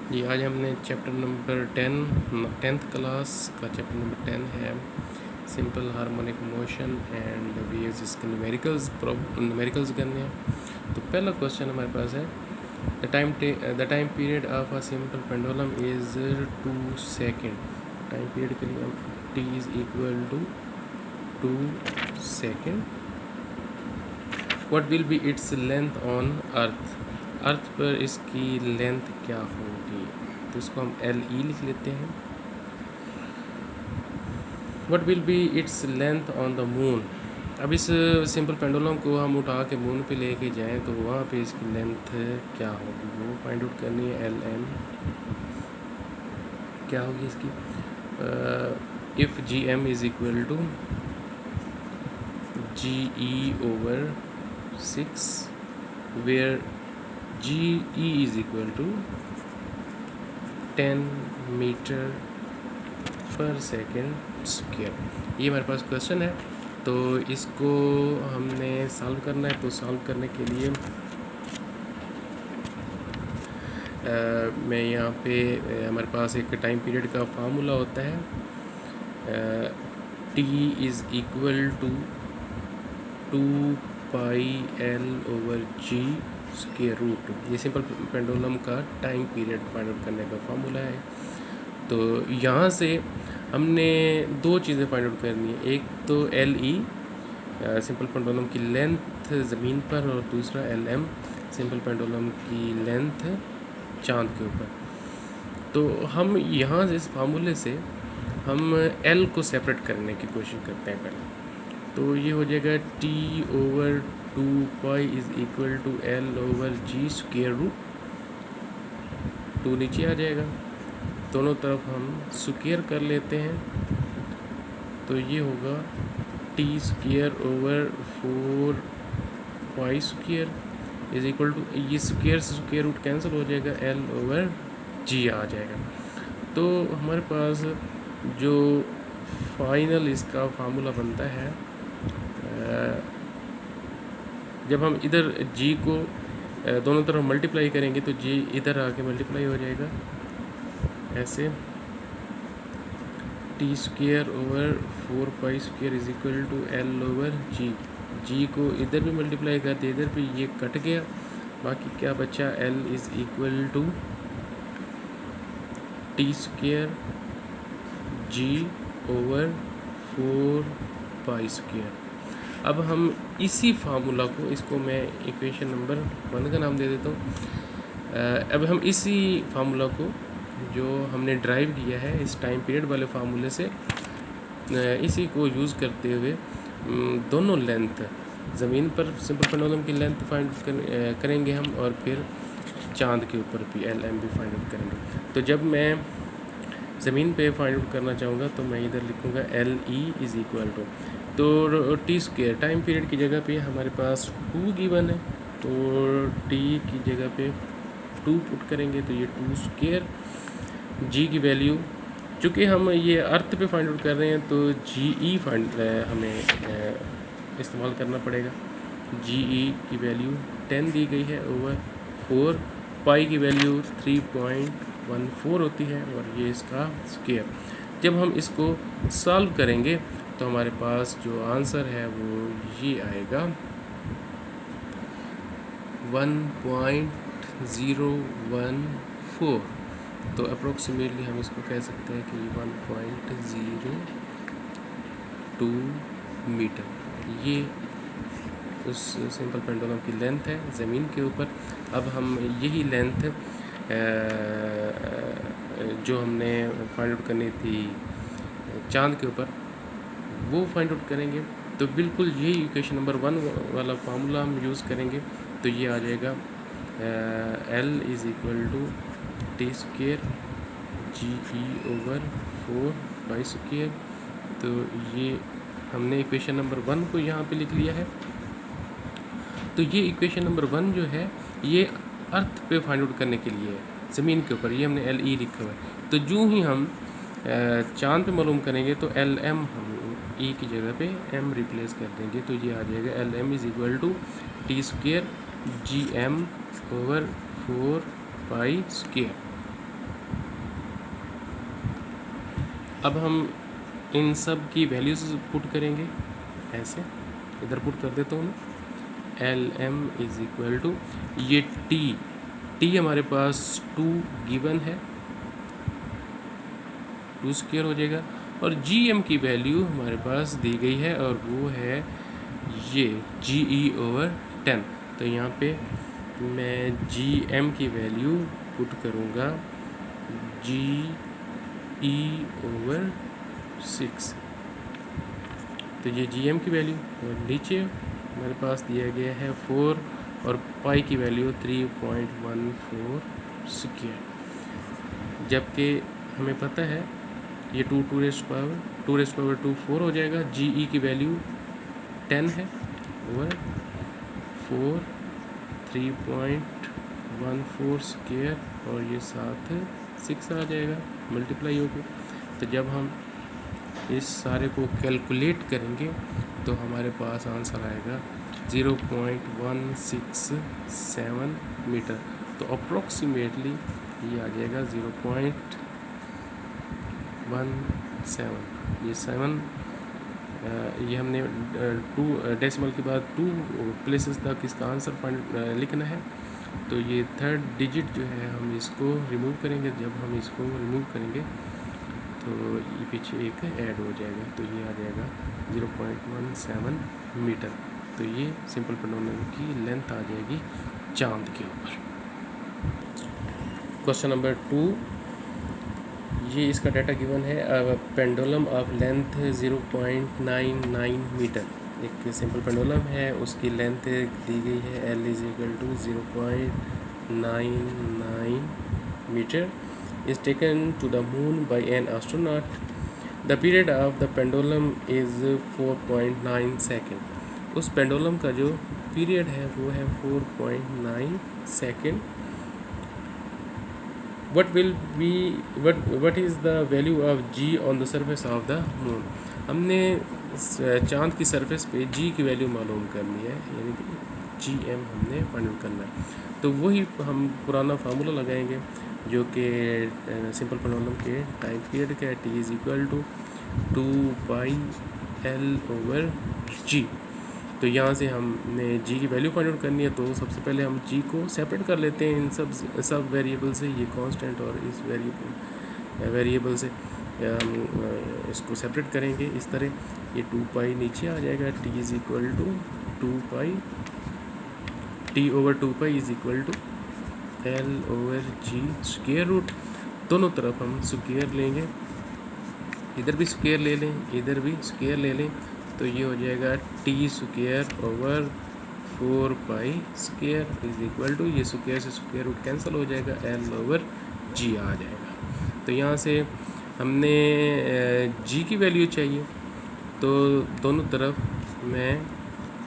जी आज हमने chapter number 10th class का चैप्टर नंबर 10 है simple harmonic motion and waves, इसके न्यूमेरिकल्स करने हैं। तो पहला क्वेश्चन हमारे पास है the time period of a simple pendulum is 2 second. Time period के लिए हम t is equal to 2 second. What will be its length on earth पर इसकी लेंथ क्या होगी, तो इसको हम एल ई लिख लेते हैं। What will be its length on the moon. अब इस सिंपल पेंडुलम को हम उठा के मून पे लेके जाएं तो वहाँ पे इसकी लेंथ क्या होगी, वो फाइंड आउट करनी है। एल एम क्या होगी इसकी, if G M is equal to G E over 6 where G E is equal to 10 metre per second square. ये हमारे पास क्वेश्चन है, तो इसको हमने सॉल्व करना है। तो सॉल्व करने के लिए मैं यहाँ पे हमारे पास एक टाइम पीरियड का फार्मूला होता है, T is equal to 2 pi L over G square root. ये सिंपल पेंडुलम का टाइम पीरियड फाइंड आउट करने का फार्मूला है। तो यहाँ से हमने दो चीज़ें फाइंड आउट करनी है, एक तो एल ई सिंपल पेंडुलम की लेंथ ज़मीन पर, और दूसरा एल एम सिंपल पेंडुलम की लेंथ चांद के ऊपर। तो हम यहाँ से इस फार्मूले से हम एल को सेपरेट करने की कोशिश करते हैं पहले। तो ये हो जाएगा T over 2 pi is equal to L over G square root. 2 नीचे आ जाएगा, दोनों तरफ हम स्क्वायर कर लेते हैं। तो ये होगा T square over 4 pi square is equal to, ये स्क्वायर से स्क्वायर रूट कैंसिल हो जाएगा, एल ओवर जी आ जाएगा। तो हमारे पास जो फाइनल इसका फार्मूला बनता है, जब हम इधर जी को दोनों तरफ मल्टीप्लाई करेंगे तो जी इधर आके मल्टीप्लाई हो जाएगा ऐसे, T square over 4 pi square is equal to L over G. G को इधर भी मल्टीप्लाई कर दिया, इधर भी ये कट गया, बाकी क्या बचा, L is equal to T square G over 4 pi square. अब हम इसी फार्मूला को, इसको मैं इक्वेशन नंबर 1 का नाम दे देता हूँ। अब हम इसी फार्मूला को जो हमने ड्राइव किया है इस टाइम पीरियड वाले फार्मूले से, इसी को यूज़ करते हुए दोनों लेंथ ज़मीन पर सिंपल पेंडुलम की लेंथ फाइंड करेंगे हम, और फिर चांद के ऊपर भी एल एम भी फाइंड आउट करेंगे। तो जब मैं ज़मीन पे फाइंड आउट करना चाहूँगा तो मैं इधर लिखूँगा L E is equal to, तो टी स्क्वायर टाइम पीरियड की जगह पे हमारे पास 2 गिवन है, तो टी की जगह पे 2 पुट करेंगे तो ये 2 स्क्वायर। जी की वैल्यू, चूँकि हम ये अर्थ पे फाइंड आउट कर रहे हैं तो जी ई फाइंड हमें इस्तेमाल करना पड़ेगा। जी ई की वैल्यू 10 दी गई है ओवर 4, पाई की वैल्यू 3.14 होती है, और ये इसका स्क्वायर। जब हम इसको सॉल्व करेंगे तो हमारे पास जो आंसर है वो ये आएगा 1.014। तो अप्रोक्सीमेटली हम इसको कह सकते हैं कि 1.02 मीटर ये उस सिंपल पेंडुलम की लेंथ है ज़मीन के ऊपर। अब हम यही लेंथ जो हमने फाइंड आउट करनी थी चांद के ऊपर, वो फाइंड आउट करेंगे। तो बिल्कुल यही इक्वेशन नंबर 1 वाला फार्मूला हम यूज़ करेंगे। तो ये आ जाएगा L is equal to T square G E over 4 pi square. तो ये हमने इक्वेशन नंबर 1 को यहाँ पे लिख लिया है। तो ये इक्वेशन नंबर 1 जो है ये अर्थ पे फाइंड आउट करने के लिए है, ज़मीन के ऊपर, ये हमने एल ई लिखा हुआ है। तो जो ही हम चांद पे मालूम करेंगे तो एल एम हम ई की जगह पे एम रिप्लेस कर देंगे, तो ये आ जाएगा L M is equal to T square G M over 4 pi square. अब हम इन सब की वैल्यूज़ पुट करेंगे, ऐसे इधर पुट कर देता हूँ मैं। L M is equal to ये टी हमारे पास 2 गिवन है, 2 स्क्वायर हो जाएगा, और जी एम की वैल्यू हमारे पास दी गई है और वो है ये जी ई ओवर 10। तो यहाँ पे मैं जी एम की वैल्यू पुट करूँगा जी ई ओवर 6। तो ये जी एम की वैल्यू, और नीचे हमारे पास दिया गया है 4 और पाई की वैल्यू 3.14 स्क्वायर। जबकि हमें पता है ये 2 रेज़ पावर 2 4 हो जाएगा। जी ई की वैल्यू 10 है ओवर 4 3.14 स्क्वायर, और ये साथ 6 आ जाएगा, मल्टीप्लाई होगी। तो जब हम इस सारे को कैलकुलेट करेंगे तो हमारे पास आंसर आएगा 0.167 मीटर। तो अप्रॉक्सीमेटली ये आ जाएगा 0.17। ये 7 ये हमने 2 डेसिमल के बाद 2 प्लेसेस तक इसका आंसर लिखना है। तो ये 3rd डिजिट जो है हम इसको रिमूव करेंगे। जब हम इसको रिमूव करेंगे तो ये पीछे एक ऐड हो जाएगा, तो ये आ जाएगा 0.17 मीटर। तो ये सिंपल पेंडुलम की लेंथ आ जाएगी चांद के ऊपर। क्वेश्चन नंबर 2, ये इसका डाटा गिवन है, पेंडुलम ऑफ लेंथ 0.99 मीटर। एक सिंपल पेंडुलम है, उसकी लेंथ दी गई है L = 0.99 metre is taken to the moon by an astronaut. The period of the pendulum is 4.9 second. उस पेंडुलम का जो पीरियड है वो है 4.9 second. What is the value of G on the surface of the moon? हमने चांद की surface पे G की वैल्यू मालूम करनी है, यानी कि GM हमने फाइंड आउट करना है। तो वही हम पुराना फार्मूला लगाएंगे जो कि सिंपल पेंडुलम के टाइम पीरियड का है, T = 2πL/G। तो यहाँ से हमने G की वैल्यू फाइंड आउट करनी है। तो सबसे पहले हम G को सेपरेट कर लेते हैं इन सब वेरिएबल से, ये कांस्टेंट और इस वेरिएबल से हम इसको सेपरेट करेंगे इस तरह। ये 2π नीचे आ जाएगा, T = 2π, T/2π = L/G square root. दोनों तरफ हम स्क्वायर लेंगे, इधर भी स्क्वायर ले लें, इधर भी स्क्वायर ले लें, तो ये हो जाएगा T²/4π² ये स्क्वायर से स्क्वायर रूट कैंसिल हो जाएगा, L/G आ जाएगा। तो यहाँ से हमने G की वैल्यू चाहिए, तो दोनों तरफ मैं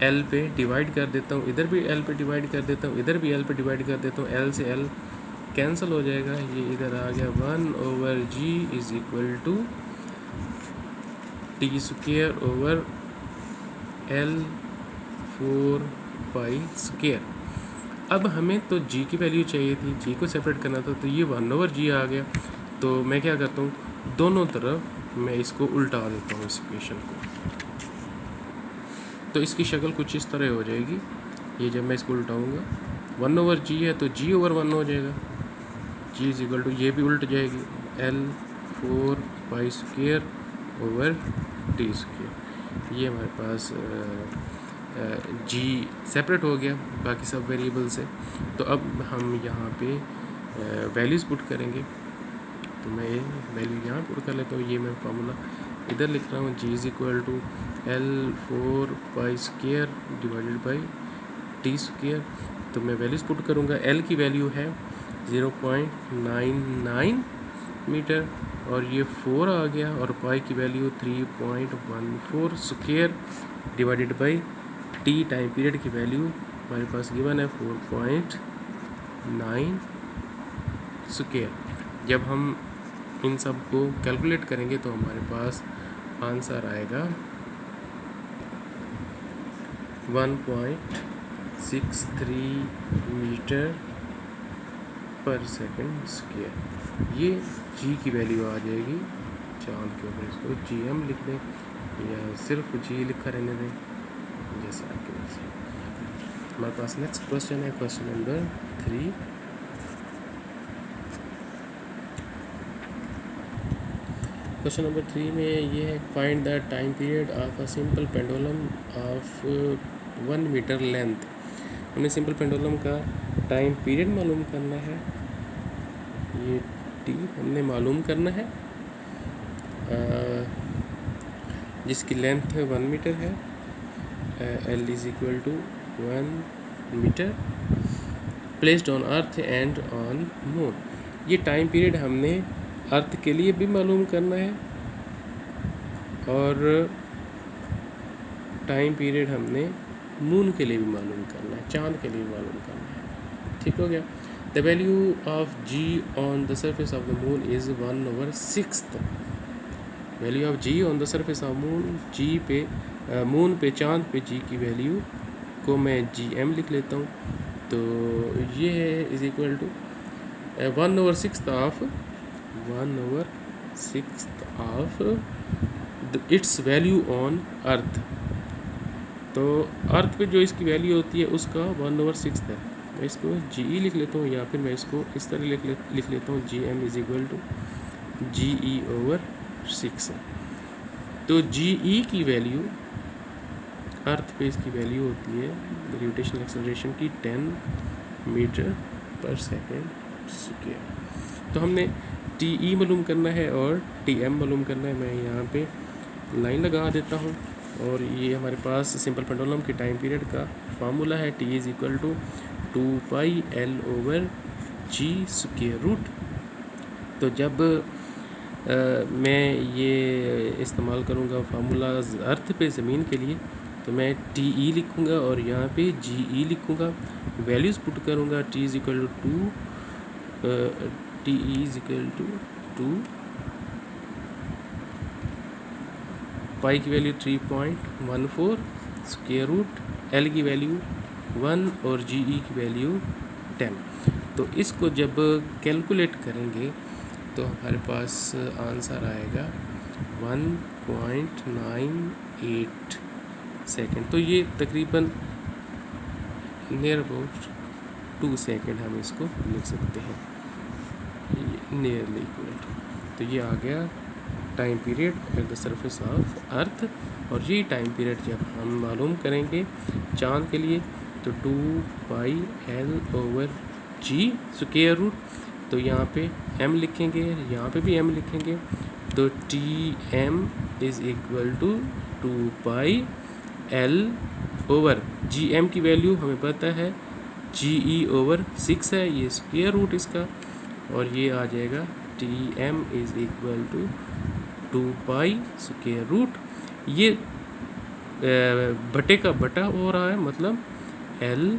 L पे डिवाइड कर देता हूँ, इधर भी L पे डिवाइड कर देता हूँ, इधर भी L पे डिवाइड कर देता हूँ। L से L कैंसिल हो जाएगा, ये इधर आ गया 1/G = T²/L/4π²। अब हमें तो G की वैल्यू चाहिए थी, G को सेपरेट करना था, तो ये 1/G आ गया। तो मैं क्या करता हूँ, दोनों तरफ मैं इसको उल्टा देता हूँ इस इक्वेशन को। तो इसकी शक्ल कुछ इस तरह हो जाएगी। ये जब मैं इसको उल्टाऊँगा 1/G है तो G/1 हो जाएगा, G = ये भी उल्ट जाएगी, L/4π²/T²। ये हमारे पास G सेपरेट हो गया बाकी सब वेरिएबल से। तो अब हम यहाँ पे वैल्यूज़ पुट करेंगे। तो मैं ये वैल्यू यहाँ पुट कर लेता हूँ, ये मैं फार्मूला इधर लिख रहा हूँ, G = L/4π²/T²। तो मैं वैल्यूज़ पुट करूँगा। L की वैल्यू है 0.99 मीटर और ये 4 आ गया, और पाई की value 3.14 square divided by T time period की वैल्यू हमारे पास गिवन है 4.9 स्क्वायर। जब हम इन सब को कैलकुलेट करेंगे तो हमारे पास आंसर आएगा 1.63 मीटर पर सेकंड स्क्वायर। ये G की वैल्यू आ जाएगी। चांद के ऊपर इसको GM लिख दें या सिर्फ G लिखा रहने दें, जैसे आपके पास। हमारे पास नेक्स्ट क्वेश्चन है, क्वेश्चन नंबर 3। क्वेश्चन नंबर 3 में ये है, find the time period of a simple pendulum of 1 metre length. हमें सिंपल पेंडुलम का टाइम पीरियड मालूम करना है, ये T हमने मालूम करना है, जिसकी लेंथ 1 मीटर है, L is equal to 1 metre, placed on earth and on moon. ये टाइम पीरियड हमने अर्थ के लिए भी मालूम करना है और टाइम पीरियड हमने मून के लिए भी मालूम करना है, चांद के लिए भी मालूम करना है। ठीक हो गया। The value of G on the surface of the moon is 1/6। Value of G on the surface of moon, G पे मून पे चांद पे G की वैल्यू को मैं GM लिख लेता हूँ। तो ये है is equal to 1/6 of its value on earth. तो अर्थ पे जो इसकी वैल्यू होती है उसका 1/6 है। मैं इसको GE लिख लेता हूँ, या फिर मैं इसको इस तरह लिख लेता हूँ, GM is equal to GE/6। तो GE की वैल्यू अर्थ पे इसकी वैल्यू होती है ग्रेविटेशनल एक्सेलरेशन की 10 मीटर पर सेकेंड स्क्वायर। तो हमने TE मालूम करना है और TM मालूम करना है। मैं यहाँ पे लाइन लगा देता हूँ और ये हमारे पास सिंपल पेंडुलम की टाइम पीरियड का फार्मूला है, T is equal to 2πL/G²। तो जब मैं ये इस्तेमाल करूँगा फार्मूला अर्थ पे ज़मीन के लिए, तो मैं TE लिखूँगा और यहाँ पे GE लिखूँगा, वैल्यूज़ पुट करूँगा। T is equal to TE is equal to 2, pi की वैल्यू 3.14, स्क्वायर रूट L की वैल्यू 1 और GE की वैल्यू 10। तो इसको जब कैलकुलेट करेंगे तो हमारे पास आंसर आएगा 1.98 सेकेंड। तो ये तकरीबन नियर अबाउट 2 सेकेंड हम इसको लिख सकते हैं, नियरली इक्वल टू। तो ये आ गया time period at the surface of earth. और ये टाइम पीरियड जब हम मालूम करेंगे चांद के लिए, तो 2πL/G²। तो यहाँ पे M लिखेंगे, यहाँ पे भी M लिखेंगे। तो TM is equal to 2πL/GM की वैल्यू हमें पता है GE/6 है, ये स्क्वायर रूट इसका, और ये आ जाएगा TM इज इक्वल टू 2π²। ये बटे का बटा हो रहा है, मतलब L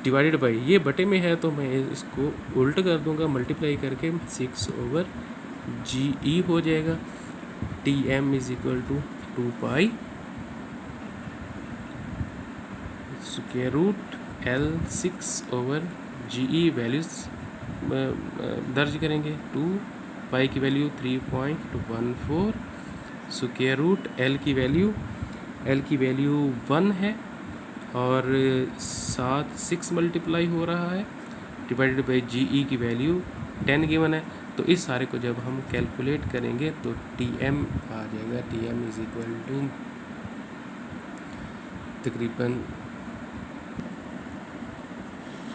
डिवाइडेड बाई, ये बटे में है तो मैं इसको उल्ट कर दूंगा, मल्टीप्लाई करके 6/GE हो जाएगा। TM is equal to 2π√L 6/GE values दर्ज करेंगे। 2 पाई की वैल्यू 3.14, स्क्वायर रूट L की वैल्यू 1 है और 6 मल्टीप्लाई हो रहा है, डिवाइडेड बाई GE की वैल्यू 10 गिवन है। तो इस सारे को जब हम कैलकुलेट करेंगे तो TM आ जाएगा, TM इज इक्वल टू तकरीबन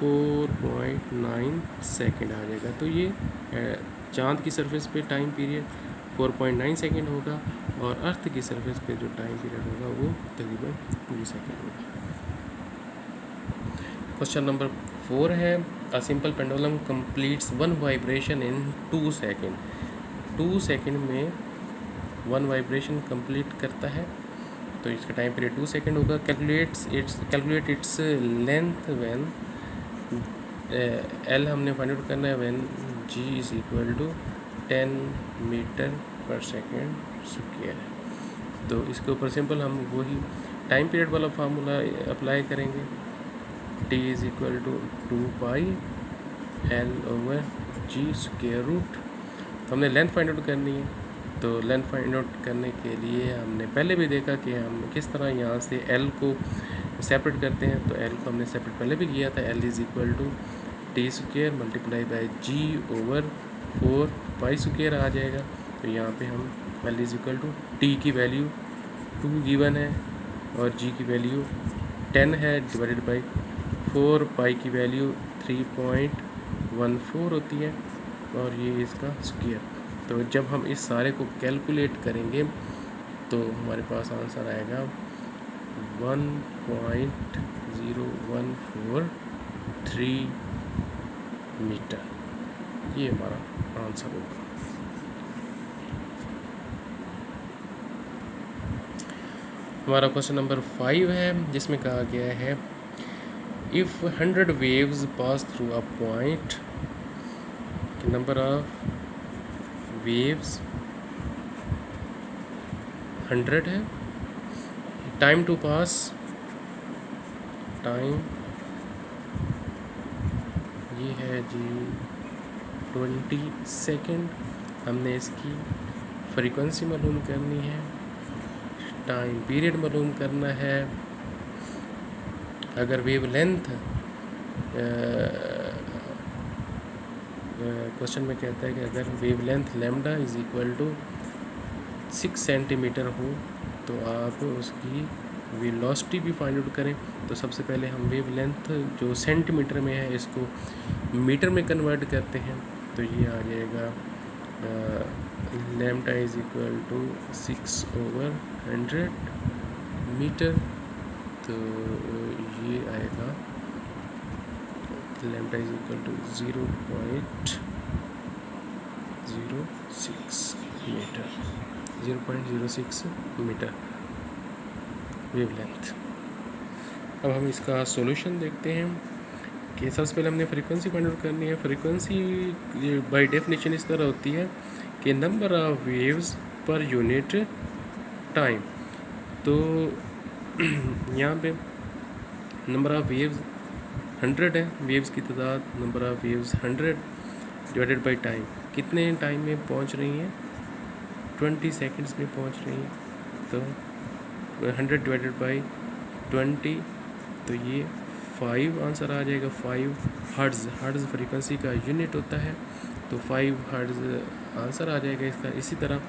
4.9 सेकेंड आ जाएगा। तो ये चांद की सरफेस पे टाइम पीरियड 4.9 सेकेंड होगा और अर्थ की सरफेस पे जो टाइम पीरियड होगा वो तकरीबन 2 सेकेंड होगा। क्वेश्चन नंबर 4 है, a simple pendulum completes 1 vibration in 2 second. 2 second में 1 वाइब्रेशन कंप्लीट करता है, तो इसका टाइम पीरियड 2 सेकेंड होगा। Calculate its length when L हमने फाइंड आउट करना है when G is equal to 10 metre per second square है। तो इसके ऊपर सिंपल हम वही टाइम पीरियड वाला फार्मूला अप्लाई करेंगे। T is equal to 2πL/G²। हमने लेंथ फाइंड आउट करनी है, तो लेंथ फाइंड आउट करने के लिए हमने पहले भी देखा कि हम किस तरह यहाँ से एल को सेपरेट करते हैं। तो एल को हमने सेपरेट पहले भी किया था, L is equal to T square multiply by G over 4 pi square आ जाएगा। तो यहाँ पे हम L is equal to T की वैल्यू 2 गिवन है और जी की वैल्यू 10 है डिवाइडेड बाई 4 पाई की वैल्यू 3.14 होती है और ये इसका स्क्वायर। तो जब हम इस सारे को कैलकुलेट करेंगे तो हमारे पास आंसर आएगा 1.0143 मीटर। ये हमारा आंसर होगा। हमारा क्वेश्चन नंबर 5 है जिसमें कहा गया है if 100 waves pass through a point, number of waves 100 है, टाइम टू पास, टाइम ये है जी 20 सेकेंड। हमने इसकी फ्रीक्वेंसी मालूम करनी है, टाइम पीरियड मालूम करना है। अगर वेव लेंथ क्वेश्चन में कहता है कि अगर wave length lambda is equal to 6 centimetre हो तो आप उसकी वेलोसिटी भी फाइंड आउट करें। तो सबसे पहले हम वेव लेंथ जो सेंटीमीटर में है इसको मीटर में कन्वर्ट करते हैं। तो ये आ जाएगा lambda is equal to 6/100 metre. तो ये आएगा lambda is equal to 0.06 metre, 0.06 metre wavelength. अब हम इसका सॉल्यूशन देखते हैं कि सबसे पहले हमने फ्रीक्वेंसी फाइंड आउट करनी है। फ्रीक्वेंसी बाय डेफिनेशन इस तरह होती है कि number of waves per unit time. तो यहाँ पे नंबर ऑफ वेव्स 100 है, वेव्स की तादाद number of waves 100 divided by time, कितने टाइम में पहुँच रही हैं, 20 सेकंड्स में पहुँच रही हैं। तो 100 डिवाइडेड बाई 20, तो ये 5 आंसर आ जाएगा। 5 हर्ट्ज़, हर्ट्ज़ फ्रीक्वेंसी का यूनिट होता है, तो 5 हर्ट्ज़ आंसर आ जाएगा इसका। इसी तरह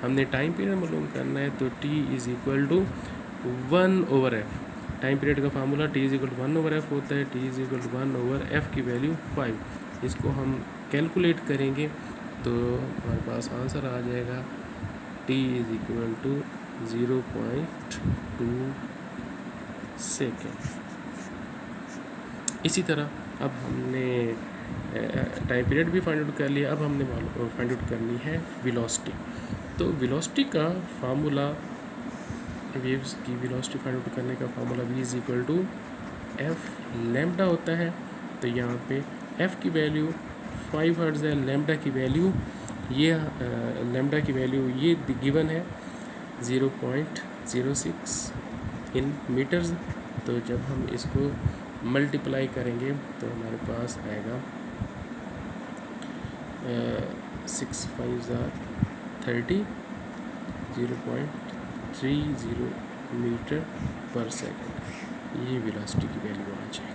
हमने टाइम पीरियड मालूम करना है, तो T is equal to 1/f। Time period का formula T is equal to 1/f होता है। T is equal to 1/f की वैल्यू 5। इसको हम कैलकुलेट करेंगे तो हमारे पास आंसर आ जाएगा T is equal to 0.2 second. इसी तरह अब हमने टाइम पीरियड भी फाइंड आउट कर लिया। अब हमने फाइंड आउट करनी है वेलोसिटी। तो वेलोसिटी का फार्मूला, वेव्स की वेलोसिटी फाइंड आउट करने का formula v is equal to F lambda होता है। तो यहाँ पे f की वैल्यू 5 हर्ट्ज़ है, लैम्डा की वैल्यू ये गिवन है 0.06 इन मीटर्स। तो जब हम इसको मल्टीप्लाई करेंगे तो हमारे पास आएगा 6 5 30, 0.30 मीटर पर सेकंड। ये वेलोसिटी की वैल्यू आ जाएगी।